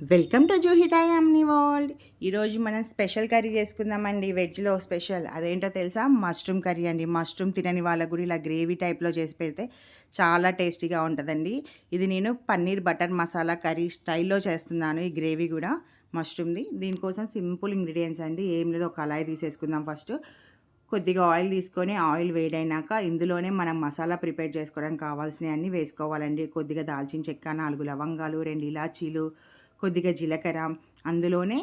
Welcome to జూహితాయ్ అమ్ని world. ఈరోజు మనం స్పెషల్ కర్రీ చేసుకుందామండి. వెజ్లో స్పెషల్ అదేంటో తెలుసా? మష్రూమ్ కర్రీ అండి. మష్రూమ్ తినని వాళ్ళకు కూడా ఇలా గ్రేవీ టైప్లో చేసి పెడితే చాలా టేస్టీగా ఉంటుందండి. ఇది నేను పన్నీర్ బటర్ మసాలా కర్రీ స్టైల్లో చేస్తున్నాను. ఈ గ్రేవీ కూడా మష్రూమ్ది. దీనికోసం సింపుల్ ఇంగ్రీడియంట్స్ అండి. ఏం లేదు, ఒక కళాయి తీసేసుకుందాం. ఫస్ట్ కొద్దిగా ఆయిల్ తీసుకొని ఆయిల్ వేడైనాక ఇందులోనే మనం మసాలా ప్రిపేర్ చేసుకోవడానికి కావాల్సినవి అన్నీ వేసుకోవాలండి. కొద్దిగా దాల్చిన చెక్క, 4 లవంగాలు, 2 ఇలాచీలు, కొద్దిగా జీలకర్ర, అందులోనే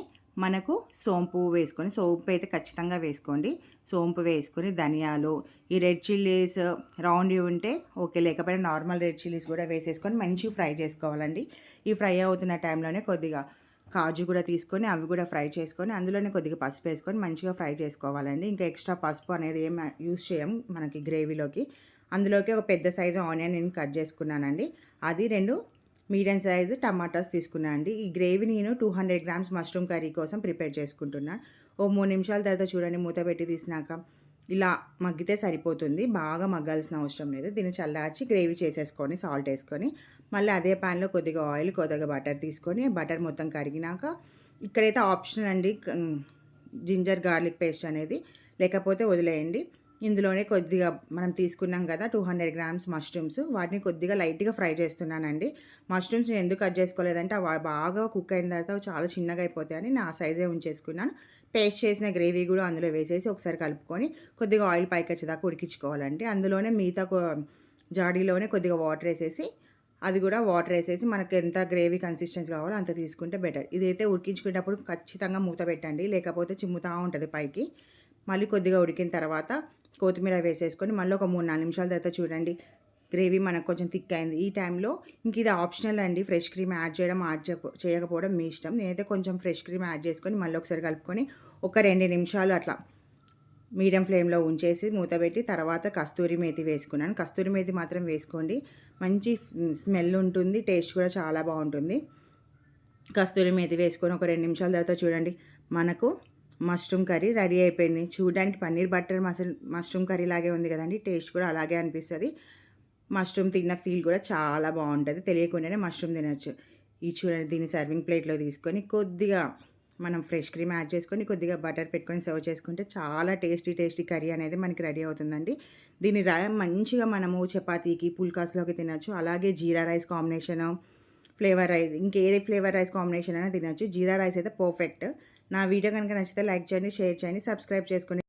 మనకు సోంపు వేసుకొని, సోంపు అయితే ఖచ్చితంగా వేసుకోండి. సోంపు వేసుకొని ధనియాలు, ఈ రెడ్ చిల్లీస్ రౌండ్ ఉంటే ఓకే, లేకపోతే నార్మల్ రెడ్ చిల్లీస్ కూడా వేసేసుకొని మంచిగా ఫ్రై చేసుకోవాలండి. ఈ ఫ్రై అవుతున్న టైంలోనే కొద్దిగా కాజు కూడా తీసుకొని అవి కూడా ఫ్రై చేసుకొని అందులోనే కొద్దిగా పసుపు వేసుకొని మంచిగా ఫ్రై చేసుకోవాలండి. ఇంకా ఎక్స్ట్రా పసుపు అనేది ఏం యూస్ చేయం మనకి గ్రేవీలోకి. అందులోకి ఒక పెద్ద సైజు ఆనియన్ నేను కట్ చేసుకున్నానండి. అది 2 మీడియం సైజు టమాటాస్ తీసుకున్నాను అండి. ఈ గ్రేవీ నేను 200 గ్రామ్స్ మష్రూమ్ కర్రీ కోసం ప్రిపేర్ చేసుకుంటున్నాను. ఓ 3 నిమిషాల తర్వాత చూడండి, మూత పెట్టి తీసినాక ఇలా మగ్గితే సరిపోతుంది. బాగా మగ్గాల్సిన అవసరం లేదు. దీన్ని చల్లార్చి గ్రేవీ చేసేసుకొని సాల్ట్ వేసుకొని మళ్ళీ అదే ప్యాన్లో కొద్దిగా ఆయిల్, కొద్దిగా బటర్ తీసుకొని బటర్ మొత్తం కరిగినాక ఇక్కడైతే ఆప్షనల్ అండి, జింజర్ గార్లిక్ పేస్ట్ అనేది, లేకపోతే వదిలేయండి. ఇందులోనే కొద్దిగా మనం తీసుకున్నాం కదా 200 గ్రామ్స్ మష్రూమ్స్, వాటిని కొద్దిగా లైట్గా ఫ్రై చేస్తున్నానండి. మష్రూమ్స్ నేను ఎందుకు కట్ చేసుకోలేదంటే అవి బాగా కుక్ అయిన తర్వాత చాలా చిన్నగా అయిపోతాయని నా సైజే ఉంచేసుకున్నాను. పేస్ట్ చేసిన గ్రేవీ కూడా అందులో వేసేసి ఒకసారి కలుపుకొని కొద్దిగా ఆయిల్ పైకి వచ్చేదాకా ఉడికించుకోవాలండి. అందులోనే మిగతా జాడీలోనే కొద్దిగా వాటర్ వేసేసి, అది కూడా వాటర్ వేసేసి మనకు ఎంత గ్రేవీ కన్సిస్టెన్సీ కావాలో అంత తీసుకుంటే బెటర్. ఇదైతే ఉడికించుకునేటప్పుడు ఖచ్చితంగా మూత పెట్టండి, లేకపోతే చిమ్ముతూ ఉంటుంది పైకి. మళ్ళీ కొద్దిగా ఉడికిన తర్వాత కొత్తిమీర వేసేసుకొని మళ్ళీ ఒక 3-4 నిమిషాల తర్వాత చూడండి, గ్రేవీ మనకు కొంచెం థిక్ అయింది. ఈ టైంలో ఇంక ఇది ఆప్షనల్ అండి, ఫ్రెష్ క్రీమ్ యాడ్ చేయడం చేయకపోవడం మీ ఇష్టం. నేనైతే కొంచెం ఫ్రెష్ క్రీమ్ యాడ్ చేసుకొని మళ్ళీ ఒకసారి కలుపుకొని ఒక 2 నిమిషాలు అట్లా మీడియం ఫ్లేమ్లో ఉంచేసి మూత పెట్టి తర్వాత కస్తూరి మేతి వేసుకున్నాను. కస్తూరి మేతి మాత్రం వేసుకోండి, మంచి స్మెల్ ఉంటుంది, టేస్ట్ కూడా చాలా బాగుంటుంది. కస్తూరి మేతి వేసుకొని ఒక 2 నిమిషాల తర్వాత చూడండి, మనకు మష్రూమ్ కర్రీ రెడీ అయిపోయింది. చూడడానికి పన్నీర్ బటర్ మష్రూమ్ కర్రీ లాగే ఉంది కదండి, టేస్ట్ కూడా అలాగే అనిపిస్తుంది. మష్రూమ్ తిన్న ఫీల్ కూడా చాలా బాగుంటుంది, తెలియకుండానే మష్రూమ్ తినచ్చు. ఈ చూడండి, దీన్ని సర్వింగ్ ప్లేట్లో తీసుకొని కొద్దిగా మనం ఫ్రెష్ క్రీమ్ యాడ్ చేసుకొని కొద్దిగా బటర్ పెట్టుకొని సర్వ్ చేసుకుంటే చాలా టేస్టీ కర్రీ అనేది మనకి రెడీ అవుతుందండి. దీన్ని మంచిగా మనము చపాతీకి, పుల్కాస్లోకి తినచ్చు. అలాగే జీరా రైస్ కాంబినేషను, ఫ్లేవర్ రైస్, ఇంకేది ఫ్లేవర్ రైస్ కాంబినేషన్ అయినా తినచ్చు. జీరా రైస్ అయితే పర్ఫెక్ట్. నా వీడియో కనుక నచ్చితే లైక్ చేయండి, షేర్ చేయండి, సబ్స్క్రైబ్ చేసుకొని